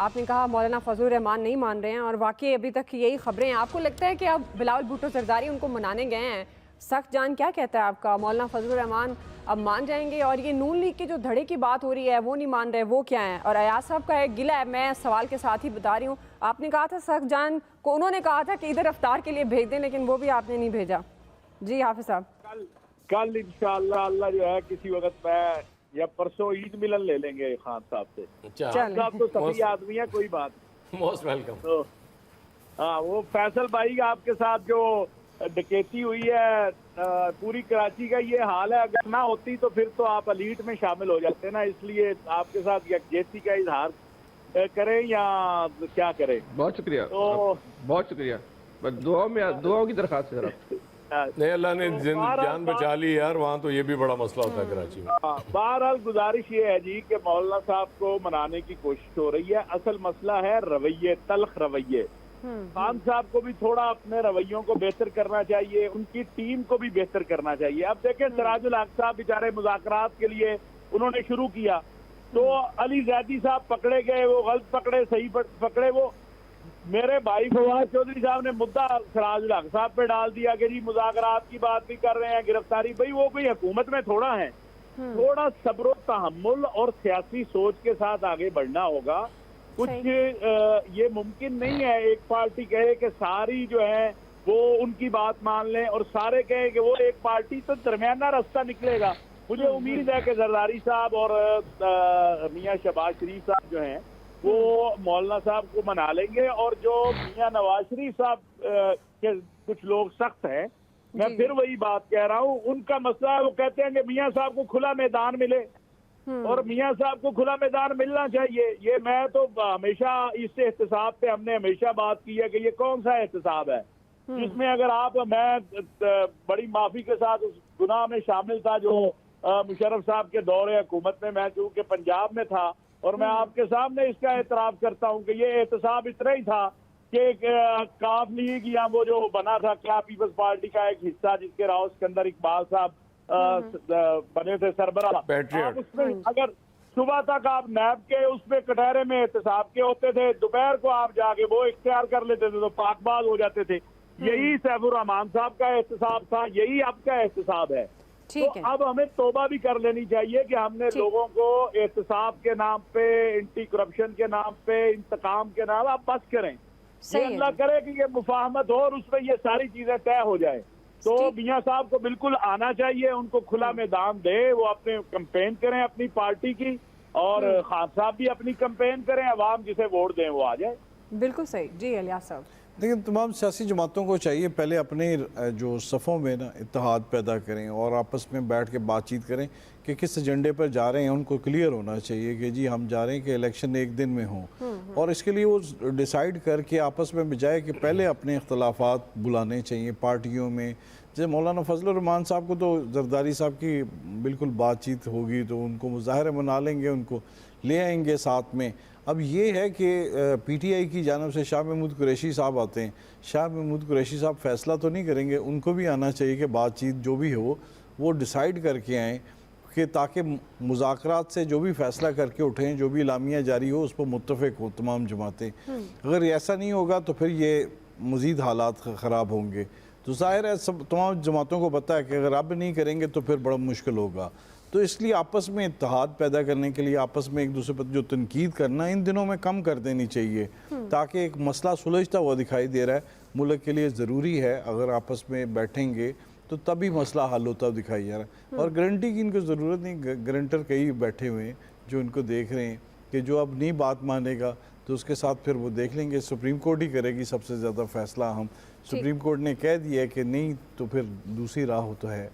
आपने कहा मौलाना फजलुर रहमान नहीं मान रहे हैं और वाकई अभी तक यही खबरें हैं। आपको लगता है कि अब बिलावल भुट्टो जरदारी उनको मनाने गए हैं? सख्त जान क्या कहता है आपका? मौलाना फजलुर रहमान अब मान जाएंगे? और ये नून लीग की जो धड़े की बात हो रही है वो नहीं मान रहे, वो क्या है? और अयाज साहब का एक गिला है, मैं सवाल के साथ ही बता रही हूँ, आपने कहा था सख्त जान को, उन्होंने कहा था कि इधर अफ्तार के लिए भेज दें, लेकिन वो भी आपने नहीं भेजा। जी हाफिज साहब। कल इंशाअल्लाह अल्लाह जो है किसी वक्त मैं या परसों ईद मिलन ले लेंगे खान साहब से। खान साहब तो सभी आदमी है, कोई बात मोस्ट वेलकम। तो हाँ, वो फैसल भाई आपके साथ जो डकैती हुई है पूरी कराची का ये हाल है, अगर ना होती तो फिर तो आप एलीट में शामिल हो जाते ना। इसलिए आपके साथ यकजहती का इजहार करें या क्या करें। बहुत शुक्रिया, तो बहुत शुक्रिया। बस दुआओं की दरखास्त है सर। नहीं, अल्लाह ने जान बचा ली यार, वहाँ तो ये भी बड़ा मसला होता है कराची में। बहरहाल गुजारिश ये है जी कि मौलाना साहब को मनाने की कोशिश हो रही है। असल मसला है रवैये, तल्ख रवैये। खान साहब को भी थोड़ा अपने रवैयों को बेहतर करना चाहिए, उनकी टीम को भी बेहतर करना चाहिए। अब देखें सिराजुल हक साहब बेचारे मुज़ाकरात के लिए उन्होंने शुरू किया तो अली जैदी साहब पकड़े गए, वो गलत पकड़े, सही पकड़े। वो मेरे भाई फवाद चौधरी साहब ने मुद्दा सिराजुल हक साहब पे डाल दिया कि जी मुज़ाकरात की बात भी कर रहे हैं, गिरफ्तारी। भाई वो कोई हुकूमत में थोड़ा है। थोड़ा सब्र तहम्मुल और सियासी सोच के साथ आगे बढ़ना होगा। कुछ ये मुमकिन नहीं है एक पार्टी कहे कि सारी जो है वो उनकी बात मान लें और सारे कहे कि वो एक पार्टी, तो दरमियाना रास्ता निकलेगा। मुझे उम्मीद है कि जरदारी साहब और मियाँ शहबाज शरीफ साहब जो हैं वो मौलाना साहब को मना लेंगे। और जो मियाँ नवाज शरीफ साहब के कुछ लोग सख्त हैं, मैं फिर वही बात कह रहा हूँ, उनका मसला है, वो कहते हैं कि मियाँ साहब को खुला मैदान मिले और मियाँ साहब को खुला मैदान मिलना चाहिए। ये मैं तो हमेशा इस एहतसाब पे हमने हमेशा बात की है कि ये कौन सा एहतसाब है जिसमें अगर आप, मैं बड़ी माफी के साथ उस गुनाह में शामिल था जो मुशर्रफ साहब के दौरे हुकूमत में, मैं चूंकि पंजाब में था और मैं आपके सामने इसका एतराफ़ करता हूँ कि ये एहतसाब इतना ही था कि काफ लीग या वो जो बना था क्या पीपल्स पार्टी का एक हिस्सा जिसके राव सिकंदर इकबाल साहब बने थे सरबराह, आप उसमें अगर सुबह तक आप नैब के उसमें कटहरे में एहतसाब के होते थे, दोपहर को आप जाके वो इख्तियार कर लेते थे तो पाकबाज हो जाते थे। यही सैफुर रहमान साहब का एहतसाब था, यही आपका एहतसाब है। तो अब हमें तौबा भी कर लेनी चाहिए कि हमने लोगों को एहतसाब के नाम पे, एंटी करप्शन के नाम पे, इंतकाम के नाम, आप बस करें। ये अल्लाह करे कि ये मुफाहमत हो और उसमें ये सारी चीजें तय हो जाए। तो मियाँ साहब को बिल्कुल आना चाहिए, उनको खुला मैदान दे, वो अपने कैंपेन करें अपनी पार्टी की, और खान साहब भी अपनी कैंपेन करें, अवाम जिसे वोट दें वो आ जाए। बिल्कुल सही। जी अलियास साहब। लेकिन तमाम सियासी जमातों को चाहिए पहले अपने जो सफ़ों में ना इत्तेहाद पैदा करें और आपस में बैठ के बातचीत करें कि किस एजेंडे पर जा रहे हैं। उनको क्लियर होना चाहिए कि जी हम जा रहे हैं कि इलेक्शन एक दिन में हों, और इसके लिए वो डिसाइड करके आपस में बजाय कि पहले अपने इख्तलाफात बुलाने चाहिए पार्टियों में। जैसे मौलाना फजलुर रहमान साहब को तो जरदारी साहब की बिल्कुल बातचीत होगी तो उनको मुज़ाहरे मना लेंगे, उनको ले आएंगे साथ में। अब ये है कि पीटीआई की जानिब से शाह महमूद कुरैशी साहब आते हैं। शाह महमूद कुरैशी साहब फैसला तो नहीं करेंगे, उनको भी आना चाहिए कि बातचीत जो भी हो वो डिसाइड करके आएँ कि ताकि मुज़ाकरात से जो भी फैसला करके उठें, जो भी इलामिया जारी हो उस पर मुत्तफ़िक हो तमाम जमातें। अगर ऐसा नहीं होगा तो फिर ये मज़ीद हालात ख़राब होंगे। तो ज़ाहिर है सब तमाम जमातों को पता है कि अगर अब नहीं करेंगे तो फिर बड़ा मुश्किल होगा। तो इसलिए आपस में इत्तेहाद पैदा करने के लिए आपस में एक दूसरे पर जो तनकीद करना इन दिनों में कम कर देनी चाहिए, ताकि एक मसला सुलझता हुआ दिखाई दे रहा है, मुल्क के लिए ज़रूरी है। अगर आपस में बैठेंगे तो तभी मसला हल होता हुआ दिखाई जा रहा है। और गारंटी की इनको ज़रूरत नहीं, गारंटर कई बैठे हुए हैं जो इनको देख रहे हैं कि जो अब नहीं बात मानेगा तो उसके साथ फिर वो देख लेंगे। सुप्रीम कोर्ट ही करेगी सबसे ज़्यादा फ़ैसला। हम सुप्रीम कोर्ट ने कह दिया है कि नहीं तो फिर दूसरी राह हो तो है।